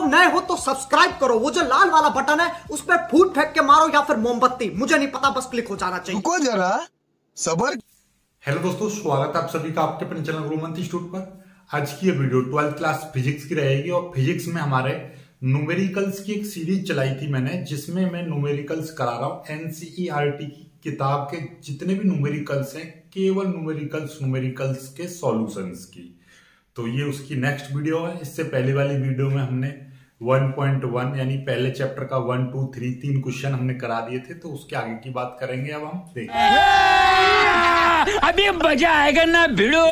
आप नए हो तो सब्सक्राइब करो, वो जो लाल वाला बटन है उस पर फूट फेंक के मारो या फिर मोमबत्ती, मुझे नहीं पता, बस क्लिक हो जाना चाहिए। रुको जरा सबर। हेलो दोस्तों, स्वागत है आप सभी का आपके अपने चैनल गुरुमंत्र इंस्टीट्यूट पर। आज की ये वीडियो 12th क्लास फिजिक्स की रहेगी और फिजिक्स में हमारे न्यूमेरिकल्स की एक सीरीज चलाई थी मैंने, जिसमें मैं न्यूमेरिकल्स करा रहा हूँ। एनसीईआरटी की किताब के जितने भी न्यूमेरिकल्स हैं, केवल न्यूमेरिकल्स के सॉल्यूशंस की। तो ये उसकी नेक्स्ट वीडियो है। इससे पहले वाली वीडियो में हमने 1.1 यानी पहले चैप्टर का 1, 2, 3 तीन क्वेश्चन हमने करा दिए थे, तो उसके आगे की बात करेंगे। अब हम देखते अभी मजा आएगा ना भिड़ो।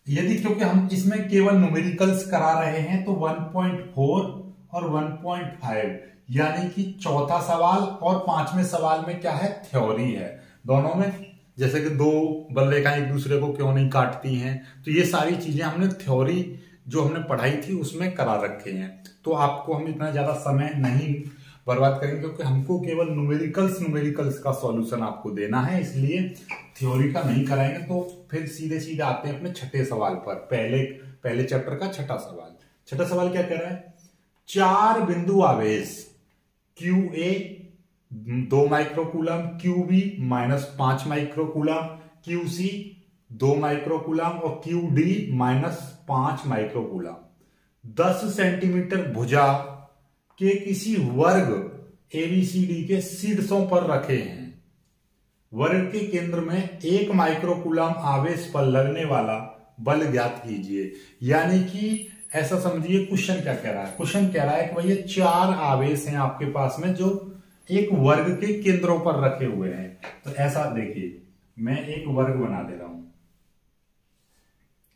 यदि क्योंकि हम इसमें केवल न्यूमेरिकल्स करा रहे हैं तो 1.4 और 1.5 यानी कि चौथा सवाल और पांचवें सवाल में क्या है, थ्योरी है। दोनों में जैसे कि दो बलरेखाएं एक दूसरे को क्यों नहीं काटती हैं, तो ये सारी चीजें हमने थ्योरी जो हमने पढ़ाई थी उसमें करा रखे हैं। तो आपको हम इतना ज्यादा समय नहीं बर्बाद करेंगे क्योंकि हमको केवल न्यूमेरिकल्स का सॉल्यूशन आपको देना है, इसलिए थ्योरी का नहीं कराएंगे। तो फिर सीधे सीधे आते हैं अपने छठे सवाल पर। पहले चैप्टर का छठा सवाल क्या कह रहा है, चार बिंदु आवेश QA 2 microcoulomb, QB -5 microcoulomb, QC 2 microcoulomb और QD -5 माइक्रोकूलम 10 सेंटीमीटर भुजा के किसी वर्ग ABCD के शीर्षों पर रखे हैं। वर्ग के केंद्र में 1 माइक्रोकूलम आवेश पर लगने वाला बल ज्ञात कीजिए। यानी कि ऐसा समझिए, क्वेश्चन क्या कह रहा है, क्वेश्चन कह रहा है कि भैया चार आवेश हैं आपके पास में जो एक वर्ग के केंद्रों पर रखे हुए हैं। तो ऐसा देखिए, मैं एक वर्ग बना दे रहा हूं।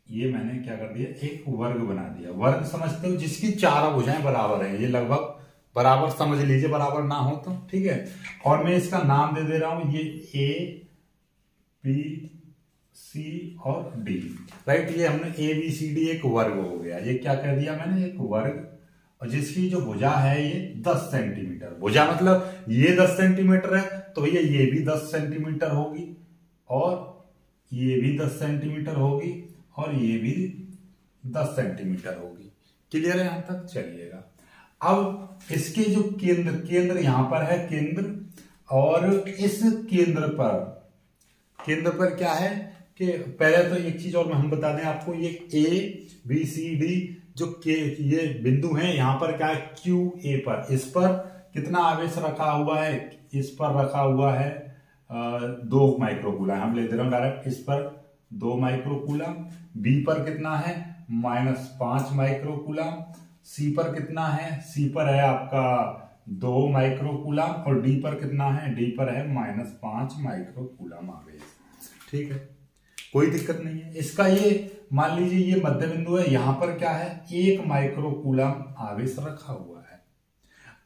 ये मैंने क्या कर दिया, एक वर्ग बना दिया। वर्ग समझते हो जिसकी चार भुजाएं बराबर है, ये लगभग बराबर समझ लीजिए, बराबर ना हो तो ठीक है। और मैं इसका नाम दे दे रहा हूं, ये A, B, C और D, राइट। ये हमने ABCD एक वर्ग हो गया। ये क्या कर दिया मैंने, एक वर्ग, और जिसकी जो भुजा है ये 10 सेंटीमीटर। भुजा मतलब ये 10 सेंटीमीटर है तो भैया ये भी 10 सेंटीमीटर होगी और ये भी 10 सेंटीमीटर होगी और ये भी 10 सेंटीमीटर होगी। क्लियर है यहां तक, चलिएगा। अब इसके जो केंद्र यहां पर है केंद्र, और इस केंद्र पर क्या है कि पहले तो एक चीज और हम बता दें आपको, ये ABCD जो ये बिंदु हैं, यहां पर क्या है QA पर, इस पर कितना आवेश रखा हुआ है, इस पर रखा हुआ है 2 माइक्रोकूलम। हम ले दे रहे हैं डायरेक्ट, इस पर 2 माइक्रोकूलम। B पर कितना है, -5 माइक्रोकूलम। C पर कितना है, C पर है आपका 2 माइक्रोकूलम और D पर कितना है, D पर है -5 माइक्रोकूलम आवेश। ठीक है, कोई दिक्कत नहीं है। इसका ये मान लीजिए ये मध्य बिंदु है, यहां पर क्या है, 1 माइक्रोकूलम आवेश रखा हुआ है।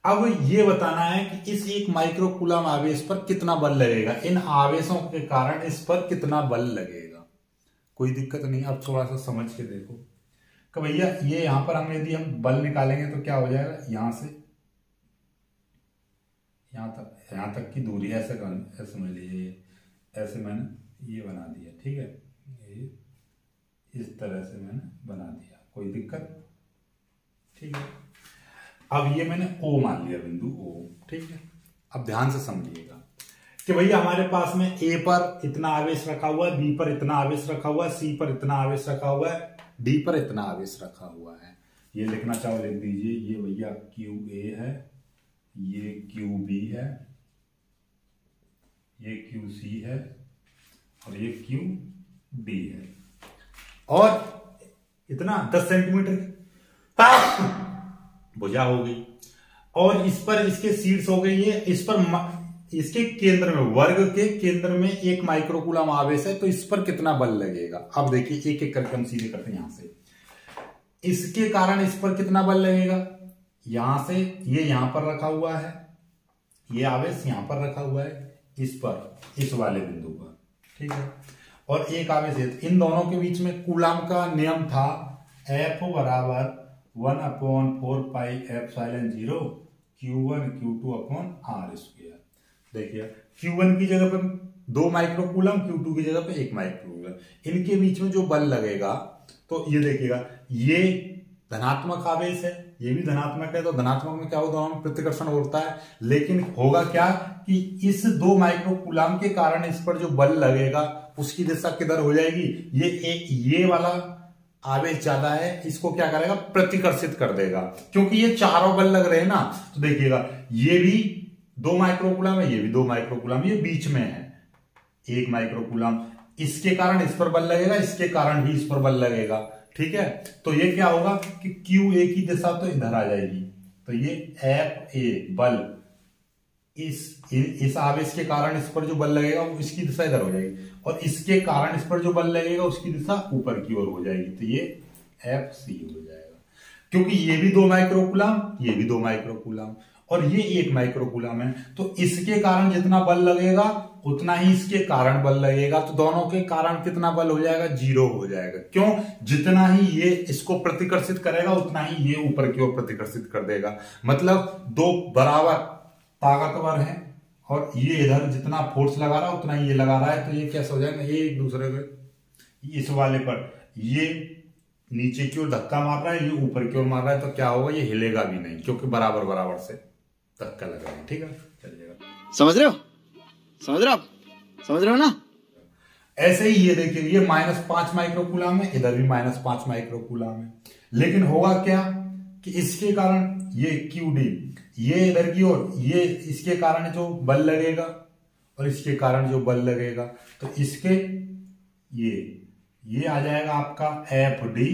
अब ये बताना है कि इस 1 माइक्रोकूलम आवेश पर कितना बल लगेगा, इन आवेशों के कारण इस पर कितना बल लगेगा। कोई दिक्कत नहीं। अब थोड़ा सा समझ के देखो कि भैया ये यहां पर हम यदि हम बल निकालेंगे तो क्या हो जाएगा, यहां से यहां तक की दूरी ऐसे समझ लीजिए, ऐसे मैंने ये बना दिया, ठीक है, ये इस तरह से मैंने बना दिया, कोई दिक्कत, ठीक है। अब ये मैंने O मान लिया, बिंदु O, ठीक है। अब ध्यान से समझिएगा कि भैया हमारे पास में A पर इतना आवेश रखा हुआ है, B पर इतना आवेश रखा हुआ है, C पर इतना आवेश रखा हुआ है, D पर इतना आवेश रखा हुआ है। ये लिखना चाहो लिख दीजिए। ये भैया QA है, ये QB है, ये QC है और ये QD है। और इतना 10 सेंटीमीटर भुजा हो गई, और इस पर इसके शीर्ष हो गई है। इस पर इसके केंद्र में, वर्ग के केंद्र में 1 माइक्रोकूलम आवेश है, तो इस पर कितना बल लगेगा। अब देखिए एक एक करके हम सीधे करते हैं। यहां से इसके कारण इस पर कितना बल लगेगा, यहां से ये यहां पर रखा हुआ है, ये आवेश यहां पर रखा हुआ है, इस पर, इस वाले बिंदु पर, ठीक है। और एक आवेश है, इन दोनों के बीच में कूलम का नियम था, F बराबर 1/4 pi epsilon 0 Q1 Q2 upon R²। देखिए Q1 की जगह पर 2 माइक्रोकूलम, Q2 की जगह पे 1 माइक्रोकूलम, इनके बीच में जो बल लगेगा, तो ये देखिएगा, ये धनात्मक आवेश है, ये भी धनात्मक है, तो धनात्मक में क्या होगा, दोनों में प्रतिकर्षण होता है। लेकिन होगा क्या कि इस 2 माइक्रोकूलम के कारण इस पर जो बल लगेगा उसकी दिशा किधर हो जाएगी, ये वाला आवेश ज्यादा है, इसको क्या करेगा, प्रतिकर्षित कर देगा। क्योंकि ये चारों बल लग रहे हैं ना, तो देखिएगा ये भी 2 माइक्रोकूलम है, ये भी 2 माइक्रोकूलम, ये बीच में है 1 माइक्रोकूलम, इसके कारण इस पर बल लगेगा, इसके कारण भी इस पर बल लगेगा। ठीक है, तो ये क्या होगा कि QA की दिशा तो इधर आ जाएगी, तो ये FA बल इस आवेश के कारण इस पर जो बल लगेगा वो इसकी दिशा इधर हो जाएगी, और इसके कारण इस पर जो बल लगेगा उसकी दिशा ऊपर की ओर हो जाएगी, तो ये FC हो जाएगा। क्योंकि ये भी 2 माइक्रोकूलम, ये भी 2 माइक्रोकूलम, और ये 1 माइक्रोकूलम है, तो इसके कारण जितना बल लगेगा उतना ही इसके कारण बल लगेगा, तो दोनों के कारण कितना बल हो जाएगा, 0 हो जाएगा। क्यों, जितना ही ये इसको प्रतिकर्षित करेगा उतना ही ये ऊपर की ओर प्रतिकर्षित कर देगा। मतलब 2 बराबर ताकतवर हैं, और ये इधर जितना फोर्स लगा रहा है उतना ही ये लगा रहा है, तो ये कैसे हो जाएगा, ये एक दूसरे को इस वाले पर ये नीचे की ओर धक्का मार रहा है, ये ऊपर की ओर मार रहा है, तो क्या होगा, ये हिलेगा भी नहीं, क्योंकि बराबर बराबर से धक्का लग रहा है। ठीक है, चलिएगा, समझ रहे हो, समझ रहे हो आप, समझ रहे हो ना। ऐसे ही ये देखिए, ये -5 माइक्रोकूलम है, इधर भी -5 माइक्रोकूलम है। लेकिन होगा क्या कि इसके कारण ये QD, ये इधर की ओर, ये इसके कारण जो बल लगेगा और इसके कारण जो बल लगेगा, तो इसके ये आ जाएगा आपका FD,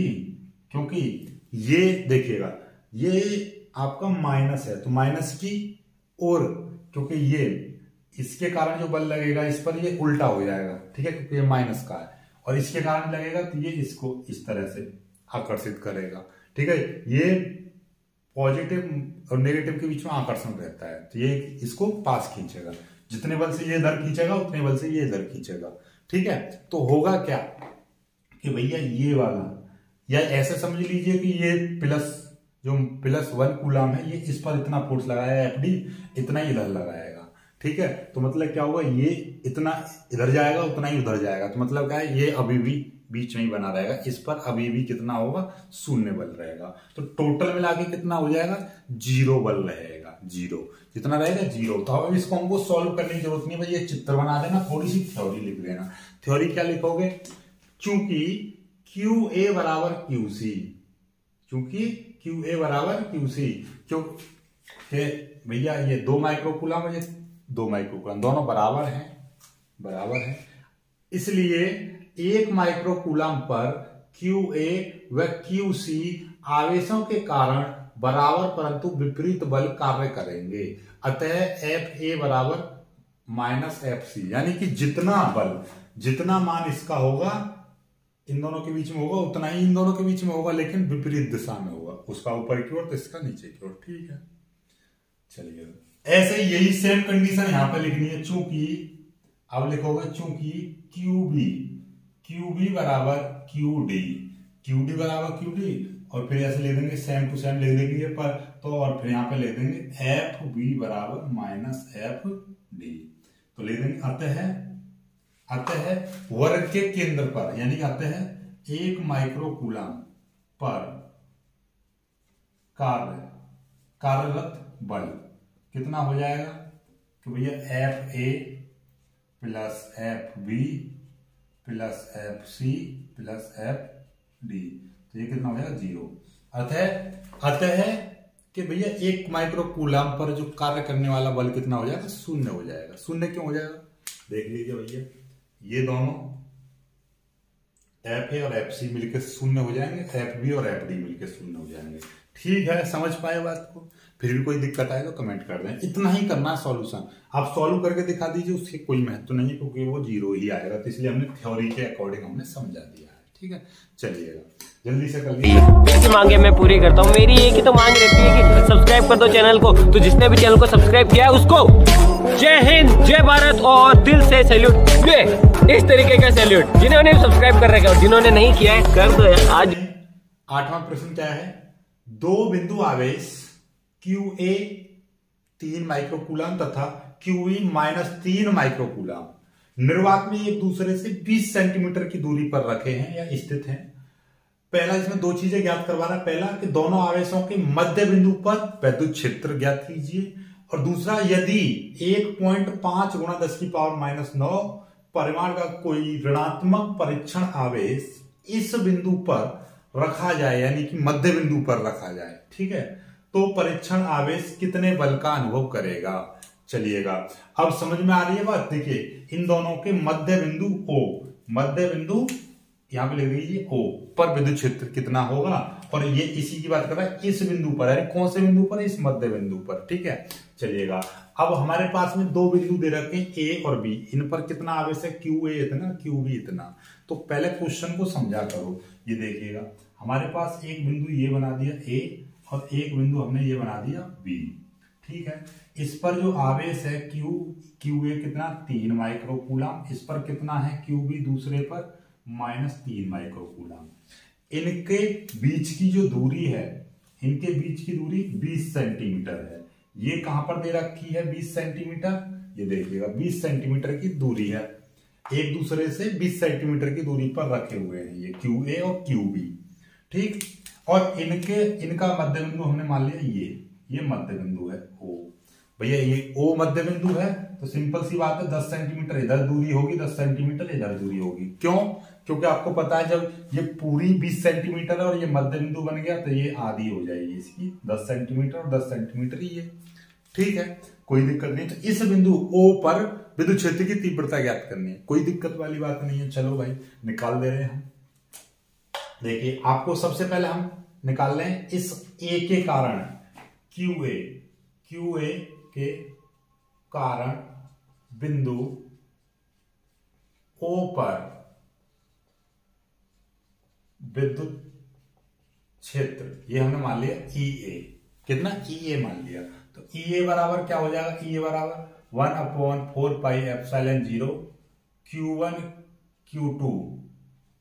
क्योंकि ये देखिएगा ये आपका माइनस है, तो माइनस की ओर, क्योंकि ये इसके कारण जो बल लगेगा इस पर ये उल्टा हो जाएगा। ठीक है, क्योंकि ये माइनस का है, और इसके कारण लगेगा तो ये इसको इस तरह से आकर्षित करेगा। ठीक है, ये पॉजिटिव और नेगेटिव के बीच में आकर्षण रहता है, तो ये इसको पास खींचेगा, जितने बल से ये इधर खींचेगा उतने बल से ये इधर खींचेगा। ठीक है, तो होगा क्या कि भैया ये वाला, या ऐसे समझ लीजिए कि ये +1 कूलम है, ये इस पर इतना फोर्स लगाया FD, इतना ही इधर लगाएगा। ठीक है, तो मतलब क्या होगा, ये इतना इधर जाएगा उतना ही उधर जाएगा, तो मतलब क्या है, ये अभी भी बीच में ही बना रहेगा, इस पर अभी भी कितना होगा, 0 बल रहेगा। तो टोटल मिला के कितना हो जाएगा, 0 बल रहेगा, 0 जितना रहेगा 0। तो अब इसको हमको सॉल्व करने की जरूरत नहीं, भाई ये चित्र बना देना, थोड़ी सी थ्योरी लिख देना। थ्योरी क्या लिखोगे, चूंकि QA बराबर QC, चूंकि QA बराबर QC, क्योंकि भैया ये 2 माइक्रोकूलम और ये 2 माइक्रोकूलम दोनों बराबर हैं, इसलिए 1 माइक्रोकूलम पर QA व QC आवेशों के कारण बराबर परंतु विपरीत बल कार्य करेंगे। अतः FA बराबर -FC, यानी कि जितना मान इसका होगा इन दोनों के बीच में होगा उतना ही इन दोनों के बीच में होगा, लेकिन विपरीत दिशा में होगा, उसका ऊपर की ओर तो इसका नीचे की ओर। ठीक है, चलिए ऐसे यही सेम कंडीशन यहां पे लिखनी है। चूंकि अब लिखोगे चूंकि QB बराबर QD बराबर QD, और फिर ऐसे ले देंगे सेम टू सेम ले देंगे पर, तो और फिर यहां पे ले देंगे FB बराबर -FD, तो ले देंगे अतः वर्ग के केंद्र पर, यानी अतः 1 माइक्रोकूलम पर कार्यरत बल कितना हो जाएगा कि भैया FA plus FB plus FC plus FD, तो ये कितना हो जाएगा 0। अतः कि भैया 1 माइक्रोकूलम पर जो कार्य करने वाला बल कितना हो जाएगा, 0 हो जाएगा। 0 क्यों हो जाएगा, देख लीजिए भैया, ये दोनों FA और FC मिलकर 0 हो जाएंगे, FB और FD मिलकर 0 हो जाएंगे। ठीक है, समझ पाए बात को। फिर भी कोई दिक्कत आए तो कमेंट कर दें। इतना ही करना है सॉल्यूशन, आप सॉल्व करके दिखा दीजिए, उसके कोई महत्व नहीं है, क्योंकि वो 0 ही आएगा, तो इसलिए हमने थ्योरी के अकॉर्डिंग हमने समझा दिया है। ठीक है, चलिएगा जल्दी से कर लीजिए। मांगे मैं पूरी करता हूँ, मेरी एक ही तो मांग रहती है कि सब्सक्राइब कर दो चैनल को। तो जिसने भी चैनल को सब्सक्राइब किया है उसको जय हिंद, जय भारत, और दिल से सैल्यूट। इस तरीके का सैल्यूट जिन्होंने सब्सक्राइब कर रखा है और जिन्होंने नहीं किया है कर दो यार आज। 8वां प्रश्न क्या है, 2 बिंदु आवेश QA 3 माइक्रोकूलम तथा QE -3 माइक्रोकूलम निर्वात में एक दूसरे से 20 सेंटीमीटर की दूरी पर रखे हैं या स्थित हैं। पहला इसमें दो चीजें ज्ञात करवा रहा है। पहला कि दोनों आवेशों के मध्य बिंदु पर विद्युत क्षेत्र ज्ञात कीजिए, और दूसरा यदि 1.5 गुणा 10⁻⁹ परिमाण का कोई ऋणात्मक परीक्षण आवेश इस बिंदु पर रखा जाए, यानी कि मध्य बिंदु पर रखा जाए, ठीक है, तो परीक्षण आवेश कितने बल का अनुभव करेगा। चलिएगा अब समझ में आ रही है बात। देखिए इन दोनों के मध्य बिंदु O, मध्य बिंदु यहां पे लिख दीजिए O पर विद्युत क्षेत्र कितना होगा, और ये इसी की बात कर रहा है इस बिंदु पर, यानी कौन से बिंदु पर, इस मध्य बिंदु पर, ठीक है। चलिएगा अब हमारे पास में दो बिंदु दे रखे हैं A और B, इन पर कितना आवेश है, QA इतना, QB इतना। तो पहले क्वेश्चन को समझा करो। ये देखिएगा हमारे पास एक बिंदु ये बना दिया A और एक बिंदु हमने ये बना दिया B, ठीक है। इस पर जो आवेश है QA कितना 3 माइक्रोकूलम, इस पर कितना है QB दूसरे पर -3 माइक्रोकूलम। इनके बीच की जो दूरी है, इनके बीच की दूरी 20 सेंटीमीटर है। ये कहां पर दे रखी है 20 सेंटीमीटर, ये देखिएगा 20 सेंटीमीटर की दूरी है, एक दूसरे से 20 सेंटीमीटर की दूरी पर रखे हुए हैं ये QA और QB, ठीक। और इनका मध्य बिंदु हमने मान लिया ये मध्य बिंदु है O। भैया ये O मध्य बिंदु है, तो सिंपल सी बात है 10 सेंटीमीटर इधर दूरी होगी, 10 सेंटीमीटर इधर दूरी होगी। क्यों? क्योंकि आपको पता है जब ये पूरी 20 सेंटीमीटर है और ये मध्य बिंदु बन गया तो ये आधी हो जाएगी इसकी, 10 सेंटीमीटर और 10 सेंटीमीटर ही है, ठीक है, कोई दिक्कत नहीं। तो इस बिंदु O पर विद्युत क्षेत्र की तीव्रता ज्ञात करनी है, कोई दिक्कत वाली बात नहीं है। चलो भाई निकाल दे रहे हैं हम। देखिए आपको सबसे पहले हम निकाल रहे हैं इस A के कारण, QA के कारण बिंदु O पर विद्युत क्षेत्र, ये हमने मान लिया EA, कितना EA मान लिया। तो EA बराबर क्या हो जाएगा, EA बराबर 1/4πε0 Q1 Q2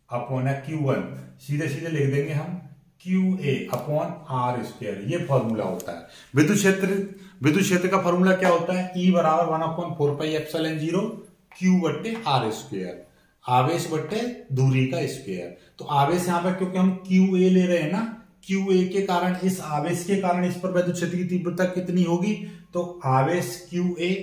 अपॉन Q1, सीधे सीधे लिख देंगे हम QA अपॉन R²। ये फॉर्मूला होता है विद्युत क्षेत्र का फॉर्मूला क्या होता है, E बराबर 1/4πε0 Q/R², आवेश बट्टे दूरी का स्क्वायर। तो आवेश यहां पर क्योंकि हम QA ले रहे हैं ना, QA के कारण, इस आवेश के कारण इस पर विद्युत क्षेत्र की तीव्रता कितनी होगी, तो आवेश QA,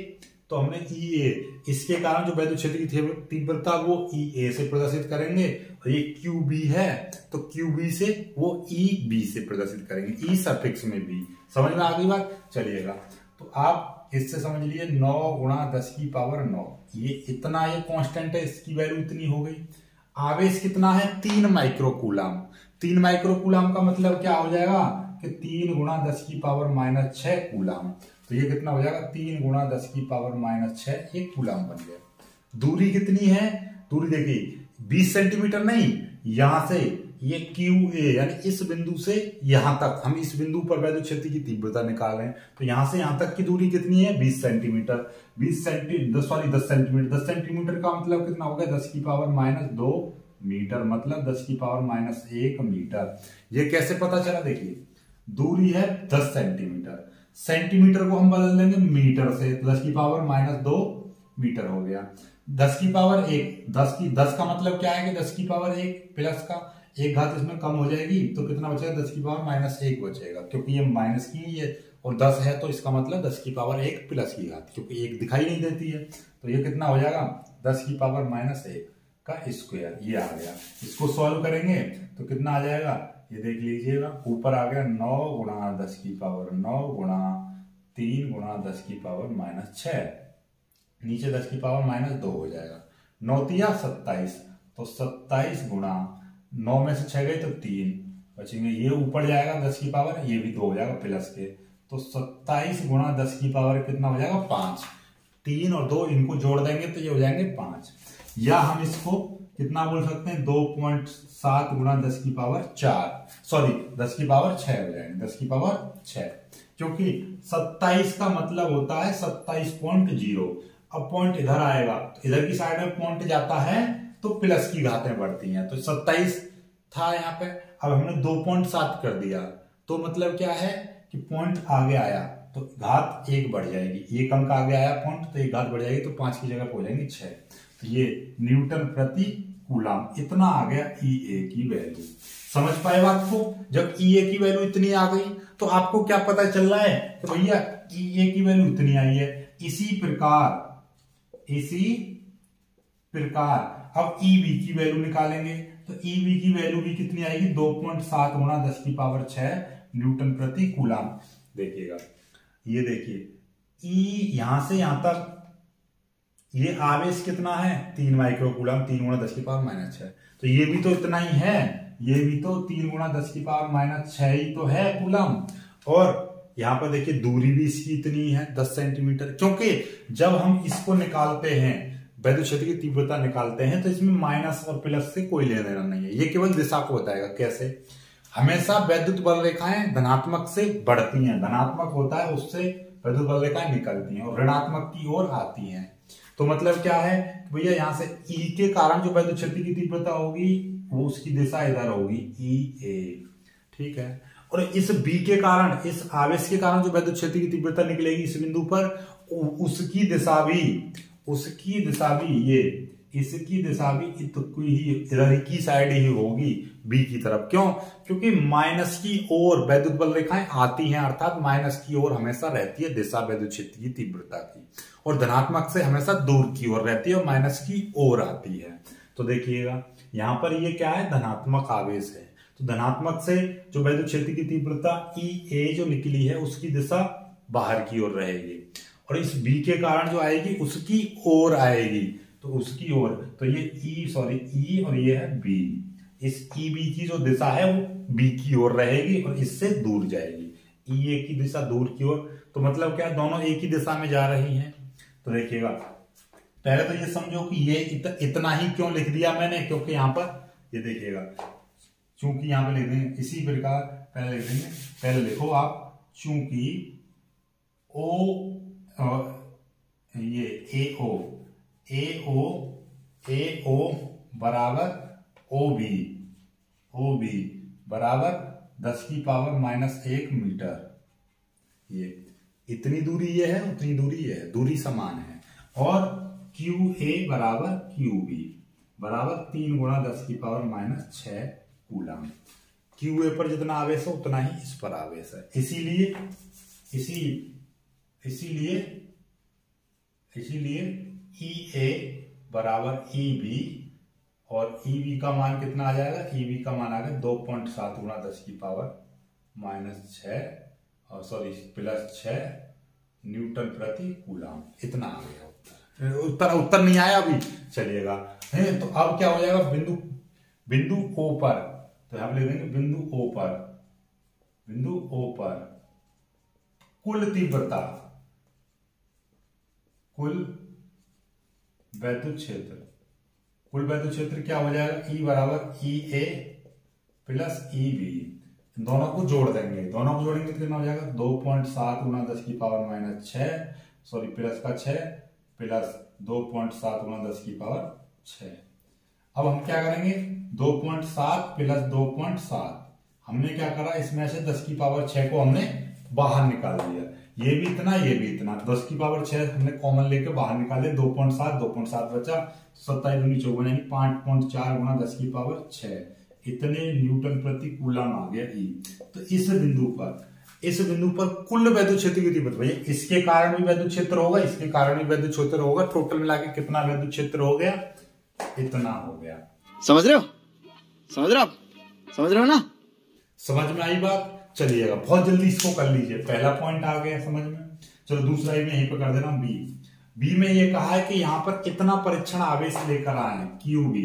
तो हमने EA, इसके कारण जो विद्युत क्षेत्र की तीव्रता वो EA से प्रदर्शित करेंगे, और ये QB है तो QB से वो EB से प्रदर्शित करेंगे, E सफिक्स में B। समझ में आ गई बात। चलिएगा तो आप इससे समझ लीजिए 9 × 10⁹ ये इतना, ये कांस्टेंट है, इसकी वैल्यू इतनी हो गई। आवेश कितना है 3 माइक्रोकूलम, 3 माइक्रोकूलम का मतलब क्या हो जाएगा कि 3 × 10⁻⁶ कूलम। तो ये कितना हो जाएगा 3 × 10⁻⁶ एक कूलम बन गया। दूरी कितनी है, दूरी देखिए 20 सेंटीमीटर नहीं, यहां से ये QA यानी इस बिंदु से यहां तक, हम इस बिंदु पर विद्युत क्षेत्र की तीव्रता निकाल रहे हैं, तो यहां से यहां तक की दूरी कितनी है 20 सेंटीमीटर। 10 सेंटीमीटर का मतलब कितना हो गया 10⁻⁻2 मीटर, मतलब 10⁻⁻1 मीटर। ये कैसे पता चला, देखिए दूरी है 10 सेंटीमीटर, सेंटीमीटर को हम बदल देंगे मीटर से, तो 10⁻⁻2 मीटर हो गया। 10⁻1 10 का मतलब क्या है कि 10⁻1 प्लस का एक घात इसमें कम हो जाएगी, तो कितना बचेगा 10⁻⁻1 बचेगा, क्योंकि ये माइनस की ही है और 10 है तो इसका मतलब 10⁻1 प्लस की घात, क्योंकि एक दिखाई नहीं देती है, तो ये कितना हो जाएगा 10⁻⁻1 का स्क्वायर। ये आ गया, इसको सॉल्व करेंगे तो कितना आ जाएगा, ये देख लीजिएगा, ऊपर आ गया 9 × 10⁹ 3 × 10⁻⁻6, नीचे 10⁻⁻2 हो जाएगा। 9 × 27, तो 27 गुणा 9 में से 6 गए तो 3 बचेंगे, ये ऊपर जाएगा 10⁻, ये भी 2 हो जाएगा प्लस के, तो 27 × 10⁻, कितना हो जाएगा 5। 3 और 2 इनको जोड़ देंगे तो ये हो जाएंगे 5, या हम इसको कितना बोल सकते हैं 2.7 × 10⁻4, सॉरी 10⁻6 हो जाएंगे, 10⁻6, क्योंकि 27 का मतलब होता है 27.0। अब पॉइंट इधर आएगा तो इधर की साइड में पॉइंट जाता है तो प्लस की घातें बढ़ती हैं, तो 27 था यहाँ पे, अब हमने 2.7 कर दिया, तो मतलब क्या है कि पॉइंट आगे आया तो घात 1 बढ़ जाएगी, 1 अंक आगे आया पॉइंट तो 1 घात बढ़ जाएगी, तो 5 की जगह हो जाएंगे 6। तो ये न्यूटन प्रति कूलम। इतना आ गया EA की वैल्यू। समझ पाए बात को? जब EA की वैल्यू इतनी आ गई तो आपको क्या पता चल रहा है तो भैया EA की वैल्यू इतनी आई है। इसी प्रकार अब EB की वैल्यू निकालेंगे तो EB की वैल्यू भी कितनी आएगी 2.7 गुणा 10⁶ न्यूटन प्रति कूलम। देखिएगा ये देखिए E यहां से यहां तक ये आवेश कितना है 3 माइक्रो कूलम 3 गुणा 10⁻⁶ तो ये भी तो इतना ही है, ये भी तो 3 गुणा 10⁻⁶ ही तो है कूलम। और यहां पर देखिए दूरी भी इसकी इतनी है 10 सेंटीमीटर, क्योंकि जब हम इसको निकालते हैं वैद्युत क्षेत्र की तीव्रता निकालते हैं तो इसमें माइनस और प्लस से कोई लेना देना नहीं है, ये केवल दिशा को बताएगा। कैसे? हमेशा वैद्युत बल रेखाएं धनात्मक से बढ़ती हैं, धनात्मक होता है उससे वैद्युत बल रेखाएं निकलती हैं और ऋणात्मक की ओर आती हैं। तो मतलब क्या है भैया यहाँ से E के कारण जो वैद्युत क्षेत्र की तीव्रता होगी वो उसकी दिशा इधर होगी EA, ठीक है। और इस B के कारण, इस आवेश के कारण जो वैद्युत क्षेत्र की तीव्रता निकलेगी इस बिंदु पर, उसकी दिशा भी ये, इसकी दिशा भी इधर की साइड ही होगी B की तरफ। क्यों? क्योंकि माइनस की ओर वैद्युत बल रेखाएं आती हैं, अर्थात माइनस की ओर हमेशा रहती है दिशा वैद्युत क्षेत्र की तीव्रता की, और धनात्मक से हमेशा दूर की ओर रहती है और माइनस की ओर आती है। तो देखिएगा यहां पर ये क्या है धनात्मक आवेश है, तो धनात्मक से जो वैद्युत क्षेत्र की तीव्रता EA जो निकली है उसकी दिशा बाहर की ओर रहेगी, और इस B के कारण जो आएगी उसकी ओर आएगी, तो उसकी ओर, तो ये E और ये है B। इस EB की जो दिशा है वो B की ओर रहेगी और इससे दूर जाएगी। EA की दिशा दूर की ओर, तो मतलब क्या दोनों एक ही दिशा में जा रही हैं। तो देखिएगा पहले तो ये समझो कि ये इतना ही क्यों लिख दिया मैंने, क्योंकि यहां पर ये देखिएगा चूंकि यहां पर लिख देंगे इसी प्रकार, पहले लिख देंगे, पहले लिखो आप चूंकि ये AO बराबर OB बराबर 10⁻⁻1 मीटर, ये इतनी दूरी ये है उतनी दूरी ये है, दूरी समान है। और QA बराबर QB बराबर 3 गुणा 10⁻⁻6 कूलम। QA पर जितना आवेश है उतना ही इस पर आवेश है, इसीलिए EA बराबर EB, और EB का मान कितना आ जाएगा, EB का मान आ गया 2.7 गुणा 10⁻⁻6 न्यूटन प्रति कूलम। इतना आ गया उत्तर नहीं आया अभी, चलिएगा। तो अब क्या हो जाएगा बिंदु O पर, तो यहां लिख देंगे बिंदु O पर कुल तीव्रता, कुल वैद्युत क्षेत्र क्या हो जाएगा E बराबर EA प्लस EB, दोनों को जोड़ देंगे, तो कितना हो जाएगा 2.7 गुणा 10⁻⁻6 प्लस का 6 प्लस 2.7 गुणा 10⁻6। अब हम क्या करेंगे 2.7 प्लस 2.7, हमने क्या करा इसमें से 10⁻6 को हमने बाहर निकाल दिया, ये भी इतना 10⁻6 हमने कॉमन लेके बाहर निकाले, 2.7 बचा, 27 दूनी 54 यानी 5.4 गुणा 10⁻6 इतने न्यूटन प्रति कूलम आ गया E। तो इस बिंदु पर कुल वैद्युत क्षेत्र की तीव्रता, भैया इसके कारण भी वैद्युत क्षेत्र होगा, इसके कारण भी वैद्युत क्षेत्र होगा, टोटल मिला के कितना वैद्युत क्षेत्र हो गया, इतना हो गया। समझ रहे हो ना? समझ में आई बात? चलिएगा बहुत जल्दी इसको कर लीजिए, पहला पॉइंट आ गया समझ में। चलो दूसरा भी यहीं पे कर दे रहा हूं बी में ये कहा है कि यहाँ पर कितना परीक्षण आवेश लेकर आए QB,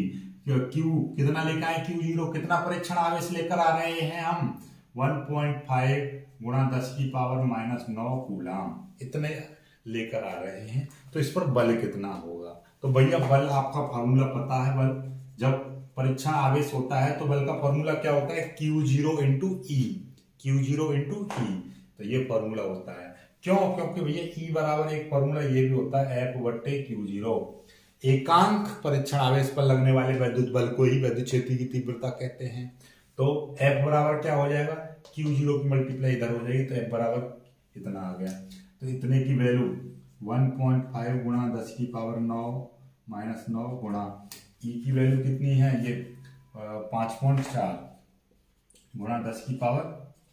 Q कितना लेकर आए Q0, कितना परीक्षण आवेश लेकर आ रहे हैं हम 1.5 गुणा 10⁻⁻9 कूलम, इतने लेकर आ रहे हैं। तो इस पर बल कितना होगा, तो भैया बल आपका फॉर्मूला पता है, बल जब परीक्षण आवेश होता है तो बल का फॉर्मूला क्या होता है Q0 × E, तो ये फॉर्मूला होता है। क्यों? क्योंकि भैया E बराबर एक फॉर्मूला ये भी होता है F/Q0, एकांक परीक्षण आवेश पर लगने वाले वैद्युत बल को ही वैद्युत क्षेत्र की तीव्रता कहते हैं। तो F बराबर क्या हो जाएगा, Q0 की मल्टीप्लाई इधर हो जाएगी, तो F बराबर इतना आ गया। तो इतने की वैल्यू 1.5 गुणा 10⁻⁹ -9 गुणा ई की वैल्यू कितनी है, ये 5.4 गुणा 10 की पावर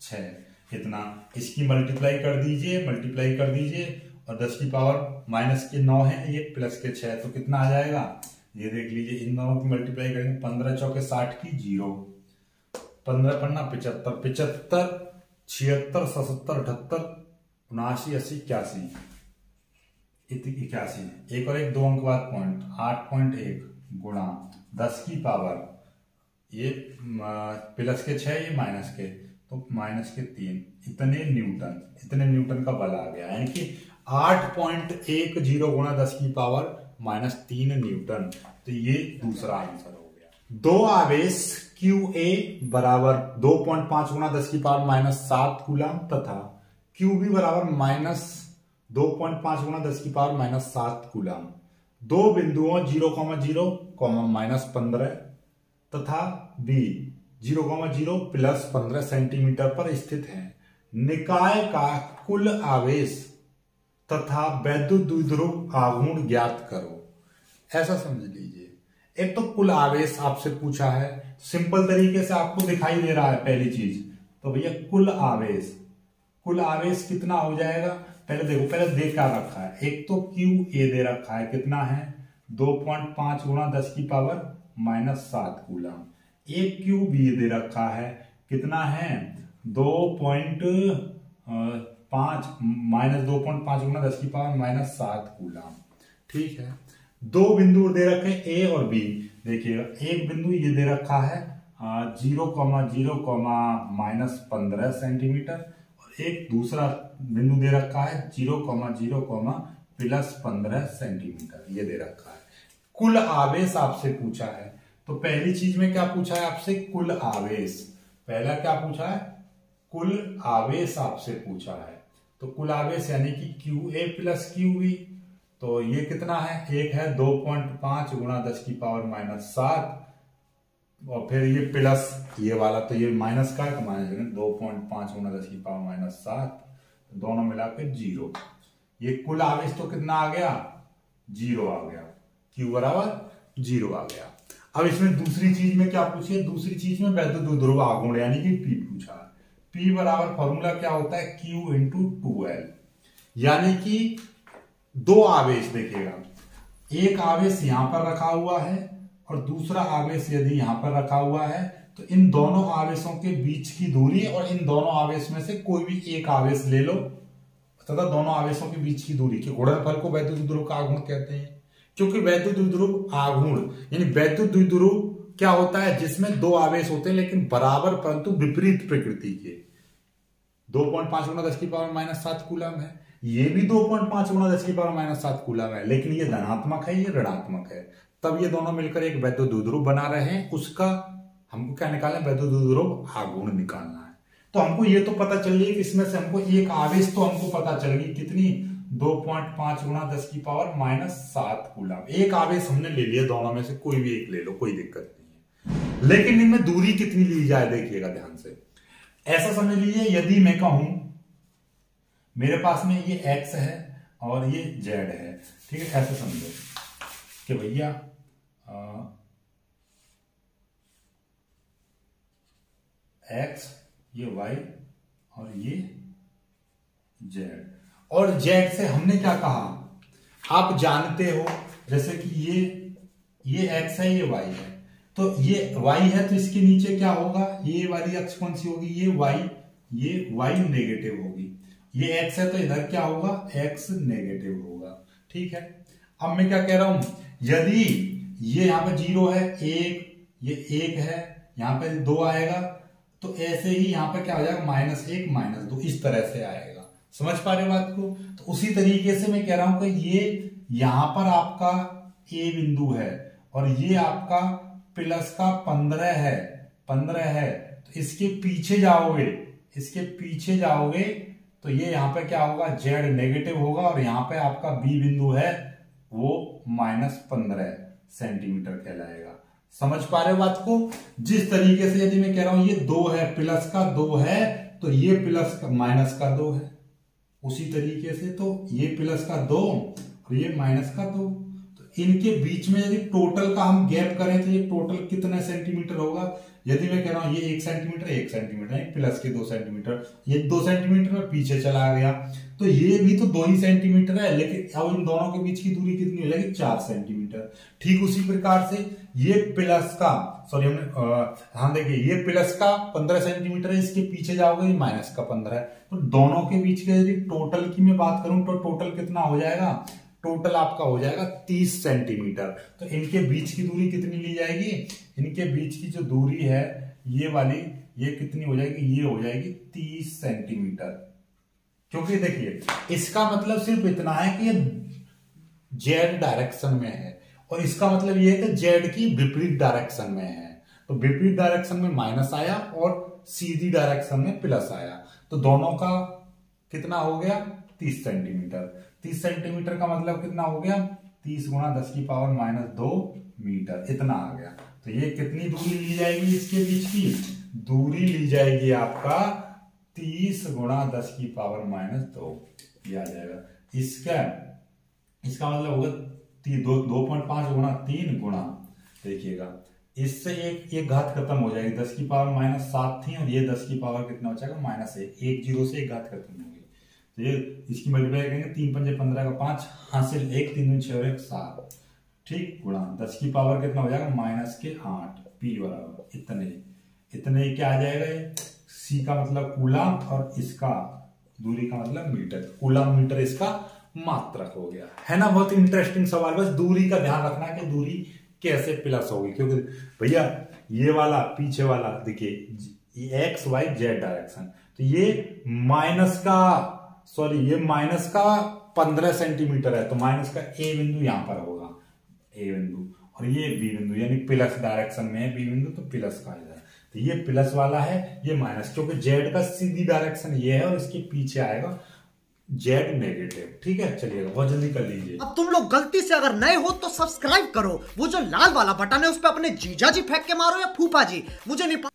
6 इतना, इसकी मल्टीप्लाई कर दीजिए और 10 की पावर माइनस के 9 है, ये प्लस के 6, तो कितना आ जाएगा, ये देख लीजिए, इन दोनों की मल्टीप्लाई करेंगे, 15 चौके 60 की 0, 15 पन्ना 75, 75 76 77 78 79 80 81 81, एक और एक 2 अंक बाद पॉइंट, 8.1 गुणा 10 की पावर, ये प्लस के 6 ये माइनस के, तो माइनस के 3, इतने न्यूटन का बल आ गया, यानी कि 8.10 गुणा 10 की पावर -3 न्यूटन। तो ये दूसरा आंसर हो गया। दो आवेश QA बराबर 2.5 गुणा 10 की पावर -7 कूलम तथा QB बराबर -2.5 गुणा 10 की पावर -7 कूलम दो बिंदुओं 0,0, -15 तथा B 0,0 + 15 सेंटीमीटर पर स्थित है। निकाय का कुल आवेश तथा वैद्युत द्विध्रुव आघूर्ण ज्ञात करो। ऐसा समझ लीजिए, एक तो कुल आवेश आपसे पूछा है, सिंपल तरीके से आपको दिखाई दे रहा है पहली चीज, तो भैया कुल आवेश कितना हो जाएगा, पहले देखो, पहले दे क्या रखा है, एक तो QA दे रखा है, कितना है 2.5 गुणा 10 की पावर -7 कूलम, एक QB दे रखा है, कितना है 2.5 गुणा 10 की पावर -7 कूलम। ठीक है, दो बिंदु दे रखे A और B, देखिएगा एक बिंदु ये दे रखा है 0,0, -15 सेंटीमीटर और एक दूसरा बिंदु दे रखा है 0,0, +15 सेंटीमीटर, ये दे रखा है। कुल आवेश आपसे पूछा है, तो पहली चीज में क्या पूछा है आपसे, कुल आवेश, पहला क्या पूछा है, कुल आवेश आपसे पूछा है, तो कुल आवेश यानी कि QA + QB, तो ये कितना है, एक है 2.5 गुणा 10 की पावर -7 और फिर ये प्लस ये वाला, तो ये माइनस का है, तो माइनस 2.5 गुणा 10 की पावर -7, दोनों मिलाकर 0, ये कुल आवेश तो कितना आ गया, 0 आ गया, Q बराबर 0 आ गया। अब इसमें दूसरी चीज में क्या पूछिए, दूसरी चीज में वैद्युत द्विध्रुव आघूर्ण यानी कि P पूछा है। P बराबर फॉर्मूला क्या होता है, Q × 2L, यानी कि दो आवेश, देखिएगा एक आवेश यहां पर रखा हुआ है और दूसरा आवेश यदि यहां पर रखा हुआ है, तो इन दोनों आवेशों के बीच की दूरी और इन दोनों आवेश में से कोई भी एक आवेश ले लो तथा दोनों आवेशों के बीच की दूरी के गुणनफल को वैद्युत द्विध्रुव का आघूर्ण कहते हैं। क्योंकि वैद्युत द्विध्रुव आघूर्ण यानी वैद्युत द्विध्रुव क्या होता है, जिसमें दो आवेश होते हैं लेकिन बराबर परंतु विपरीत प्रकृति के। 2.5 गुणा 10 की पावर -7 कूलम है, ये भी 2.5 गुणा 10 की पावर -7 कूलम है, लेकिन ये धनात्मक है, ये ऋणात्मक है, तब ये दोनों मिलकर एक वैद्युत द्विध्रुव बना रहे हैं। उसका हमको क्या निकालना है, वैद्युत द्विध्रुव आघूर्ण निकालना है। तो हमको ये तो पता चल गई कि इसमें से हमको एक आवेश तो हमको पता चल गई, कितनी 2.5 गुणा 10 की पावर -7 कूलम, एक आवेश हमने ले लिया, दोनों में से कोई भी एक ले लो, कोई दिक्कत नहीं है। लेकिन इनमें दूरी कितनी ली जाए, देखिएगा ध्यान से, ऐसा समझ लीजिए, यदि मैं कहूं मेरे पास में ये x है और ये z है, ठीक है, ऐसे समझो कि भैया x ये y और ये z, और z से हमने क्या कहा, आप जानते हो, जैसे कि ये x है, ये y है, तो ये y है, तो इसके नीचे क्या होगा, ये वाली अक्ष कौन सी होगी, ये y नेगेटिव होगी, ये x है तो इधर क्या होगा, x नेगेटिव होगा। ठीक है, अब मैं क्या कह रहा हूं, यदि ये यहां पे 0 है, ये 1 है, यहां पे 2 आएगा, तो ऐसे ही यहां पे क्या हो जाएगा, -1 -2, इस तरह से आएगा। समझ पा रहे बात को? तो उसी तरीके से मैं कह रहा हूं कि ये यहां पर आपका A बिंदु है और ये आपका प्लस का 15 है, तो इसके पीछे जाओगे तो ये यहां पे क्या होगा, Z नेगेटिव होगा और यहां पे आपका B बिंदु है वो -15 सेंटीमीटर कहलाएगा। समझ पा रहे हो बात को? जिस तरीके से यदि मैं कह रहा हूं ये 2 है, प्लस का 2 है, तो ये प्लस का माइनस का 2 है, उसी तरीके से तो ये प्लस का 2 और ये माइनस का 2, तो इनके बीच में यदि टोटल का हम गैप करें तो ये टोटल कितने सेंटीमीटर होगा। यदि मैं कह रहा हूं ये 1 सेंटीमीटर है, प्लस के 2 सेंटीमीटर, ये 2 सेंटीमीटर में पीछे चला गया तो ये भी तो 2 ही सेंटीमीटर है, लेकिन अब इन दोनों के बीच की दूरी कितनी हो जाएगी 4 सेंटीमीटर। ठीक उसी प्रकार से ये प्लस का हाँ देखिए ये प्लस का 15 सेंटीमीटर है, इसके पीछे जाओगे ये माइनस का 15 है, तो दोनों के बीच के यदि टोटल की मैं बात करूं तो टोटल कितना हो जाएगा, टोटल आपका हो जाएगा 30 सेंटीमीटर। तो इनके बीच की दूरी कितनी ली जाएगी, इनके बीच की जो दूरी है ये वाली, ये कितनी हो जाएगी, ये हो जाएगी 30 सेंटीमीटर। क्योंकि देखिए इसका मतलब सिर्फ इतना है कि ये जेड डायरेक्शन में है और इसका मतलब ये है कि जेड की विपरीत डायरेक्शन में है, तो विपरीत डायरेक्शन में माइनस आया और सीधी डायरेक्शन में प्लस आया, तो दोनों का कितना हो गया 30 सेंटीमीटर। 30 सेंटीमीटर का मतलब कितना हो गया 30 गुणा 10 की पावर -2 मीटर, इतना आ गया। तो ये कितनी दूरी ली जाएगी, इसके बीच की दूरी ली जाएगी आपका 30 गुणा 10 की पावर -2, ये आ जाएगा। इसका मतलब होगा 2.5 गुणा 3 गुणा, देखिएगा इससे एक घात खत्म हो जाएगी, 10 की पावर -7 थी और ये 10 की पावर कितना हो जाएगा -1, एक जीरो से एक घात खत्म होगी। तो ये इसकी मल्टीप्लाई करेंगे 3 पंजे 15 का 5, हासिल 1 3 दूनी 6 और 1 7, ठीक, गुणा 10 की पावर कितना हो जाएगा -8, पी बराबर इतने क्या आ जाएगा, ये सी का मतलब कूलाम और इसका दूरी का मतलब मीटर, कूलाम मीटर इसका मात्रक हो गया, है ना। बहुत इंटरेस्टिंग सवाल, बस दूरी का ध्यान रखना कि दूरी कैसे प्लस होगी, क्योंकि भैया ये वाला पीछे वाला देखिए एक्स वाई जेड डायरेक्शन, तो ये माइनस का 15 सेंटीमीटर है, तो माइनस का ए बिंदु यहां पर होगा, ए बिंदु, और ये बी बिंदु यानी प्लस डायरेक्शन में है बी बिंदु, तो प्लस का है, तो ये प्लस वाला है, ये माइनस, क्योंकि जेड का सीधी डायरेक्शन ये है और इसके पीछे आएगा जेड नेगेटिव। ठीक है, चलिएगा बहुत जल्दी कर लीजिए। अब तुम लोग गलती से अगर नए हो तो सब्सक्राइब करो, वो जो लाल वाला बटन है उस पर अपने जीजा जी फेंक के मारो या फूफा जी, मुझे नहीं पता।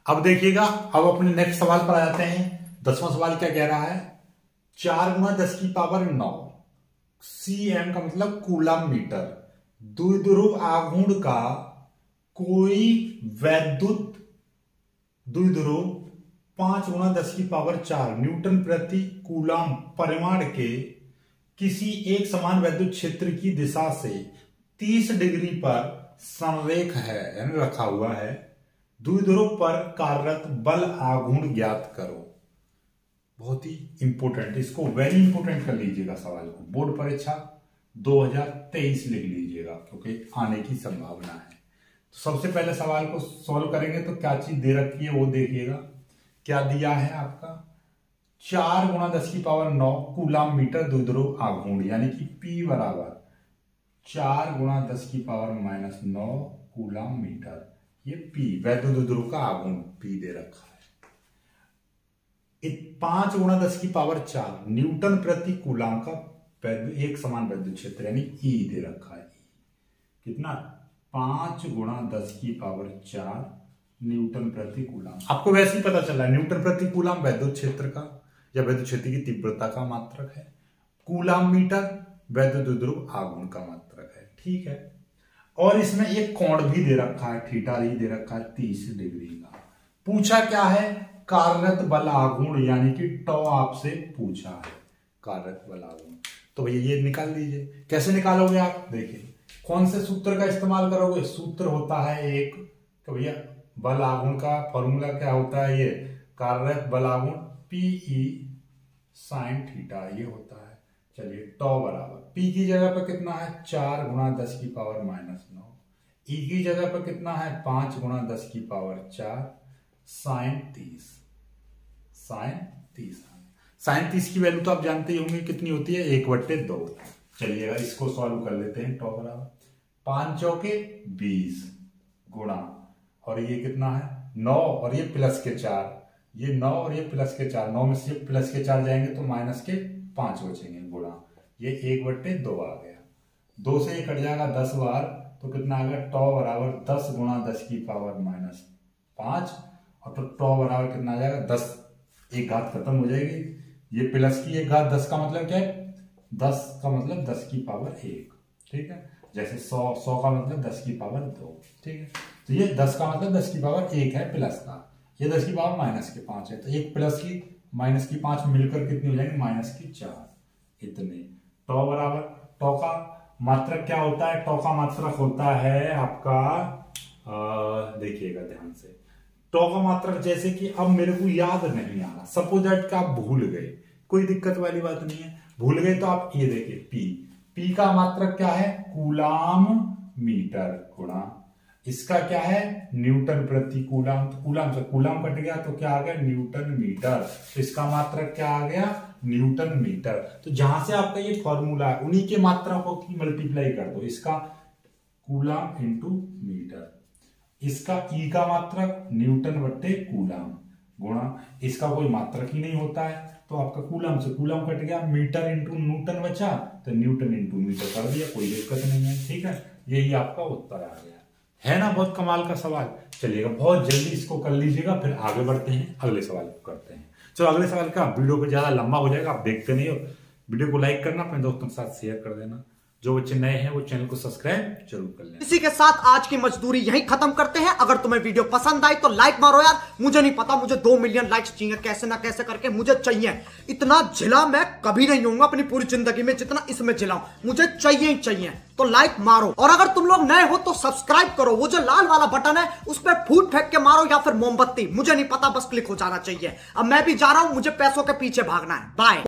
अब देखिएगा, अब अपने नेक्स्ट सवाल पर आ जाते हैं। 10वां सवाल क्या कह रहा है, 4 गुणा 10 की पावर 9 cm का मतलब कूलम मीटर, द्विध्रुव आघूर्ण का कोई वैद्युत द्विध्रुव 5 गुणा 10 की पावर 4 न्यूटन प्रति कूलम परिमाण के किसी एक समान वैद्युत क्षेत्र की दिशा से 30 डिग्री पर संरेख है, यानी रखा हुआ है, द्विध्रुव पर कार्यरत बल आघूर्ण ज्ञात करो। बहुत ही इंपोर्टेंट, इसको वेरी इंपोर्टेंट कर लीजिएगा सवाल को, बोर्ड परीक्षा 2023 लिख लीजिएगा क्योंकि आने की संभावना है। तो सबसे पहले सवाल को सॉल्व करेंगे तो क्या चीज दे रखी है वो देखिएगा। क्या दिया है आपका, 4 गुणा 10 की पावर 9 कूलम मीटर द्विध्रुव आघूर्ण, यानी कि P बराबर 4 गुणा 10 की पावर -9 कूलम मीटर, ये P वैद्युत द्विध्रुव का आघूर्ण P दे रखा है। 5 गुणा 10 की पावर 4 न्यूटन प्रति कूलम का एक समान वैद्युत क्षेत्र यानी E दे रखा है। कितना, 5 गुणा 10 की पावर 4 न्यूटन प्रति कूलम। आपको वैसे ही पता चला, न्यूटन प्रति कूलम वैद्युत क्षेत्र का या वैद्युत क्षेत्र की तीव्रता का मात्रक है, कूलम मीटर वैद्युत द्विध्रुव आघूर्ण का मात्रक है। ठीक है, और इसमें एक कोण भी दे रखा है, थीटा ही दे रखा है 30 डिग्री का। पूछा क्या है, कार्यरत बल आघूर्ण, यानी कि टॉ आपसे पूछा है, कार्यरत बल आघूर्ण। तो भैया ये निकाल लीजिए। कैसे निकालोगे आप, देखिए कौन से सूत्र का इस्तेमाल करोगे। सूत्र होता है एक, तो भैया बल आघूर्ण का फॉर्मूला क्या होता है, ये कार्यरत बल आघूर्ण Pe sin थीटा ये होता है। चलिए टॉ बराबर P की जगह पर कितना है, 4 गुणा 10 की पावर -9, E की जगह पर कितना है 5 गुणा 10 की पावर 4 sin 30। sin 30 की वैल्यू तो आप जानते ही होंगे कितनी होती है, 1/2। चलिएगा इसको सॉल्व कर लेते हैं। टॉ बराबर 5 चौके 20 गुणा, और ये कितना है 9 और ये प्लस के 4, ये 9 और ये प्लस के 4, 9 में से प्लस के 4 जाएंगे तो माइनस के 5 बचेंगे, गुणा ये 1/2 आ गया। 2 से ये कट जाएगा 10 बार, तो कितना आ गया, टॉ बराबर 10 गुणा 10 की पावर -5, और तो टॉ बराबर कितना आ जाएगा 10, एक घात खत्म हो जाएगी, ये प्लस की एक घात 10 का मतलब क्या है 10 का मतलब 10 की पावर 1, ठीक है। जैसे 100 का मतलब 10 की पावर 2, ठीक है। तो ये 10 का मतलब 10 की पावर 1 है प्लस का, ये 10 की पावर माइनस के 5 है, तो 1 प्लस की माइनस की 5 मिलकर कितनी हो जाएंगे, माइनस की 4, इतने। टॉ बराबर, टॉ का मात्रक क्या होता है, टॉ का मात्रक होता है आपका, देखिएगा ध्यान से, टॉ का मात्रक जैसे कि अब मेरे को याद नहीं आ रहा, सपोज दैट का आप भूल गए, कोई दिक्कत वाली बात नहीं है, भूल गए तो आप ये देखिए पी का मात्रक क्या है, कूलाम मीटर गुणा, इसका क्या है, न्यूटन प्रति कूलाम, तो कूलाम से कूलाम कट गया तो क्या आ गया, न्यूटन मीटर, तो इसका मात्रक क्या आ गया, न्यूटन मीटर। तो जहां से आपका ये फॉर्मूला है उन्हीं के मात्रकों की मल्टीप्लाई कर दो, इसका कूलाम इंटू मीटर, इसका ई का मात्रक न्यूटन बट्टे कूलाम गुणा, इसका कोई मात्रक ही नहीं होता है तो आपका कूलाम से कूलाम कट गया, मीटर इंटू न्यूटन बचा तो न्यूटन इंटू मीटर कर दिया, कोई दिक्कत नहीं है, ठीक है। यही आपका उत्तर आ गया है ना, बहुत कमाल का सवाल। चलिएगा बहुत जल्दी इसको कर लीजिएगा, फिर आगे बढ़ते हैं, अगले सवाल को करते हैं। चलो अगले सवाल का, वीडियो को ज्यादा लंबा हो जाएगा, आप देखते नहीं हो, वीडियो को लाइक करना, अपने दोस्तों के साथ शेयर कर देना, जो बच्चे नए हैं वो चैनल को सब्सक्राइब जरूर कर लें। इसी के साथ आज की मजदूरी यहीं खत्म करते हैं। अगर तुम्हें वीडियो पसंद आई तो लाइक मारो यार, मुझे नहीं पता, मुझे 2 मिलियन लाइक्स चाहिए, कैसे ना कैसे करके मुझे चाहिए। इतना झिला मैं कभी नहीं होऊंगा अपनी पूरी जिंदगी में जितना इसमें झिलाऊं, मुझे चाहिए ही चाहिए। तो लाइक मारो, और अगर तुम लोग नए हो तो सब्सक्राइब करो, वो जो लाल वाला बटन है उस पर फूट फेंक के मारो या फिर मोमबत्ती, मुझे नहीं पता, बस क्लिक हो जाना चाहिए। अब मैं भी जा रहा हूं, मुझे पैसों के पीछे भागना है। बाय।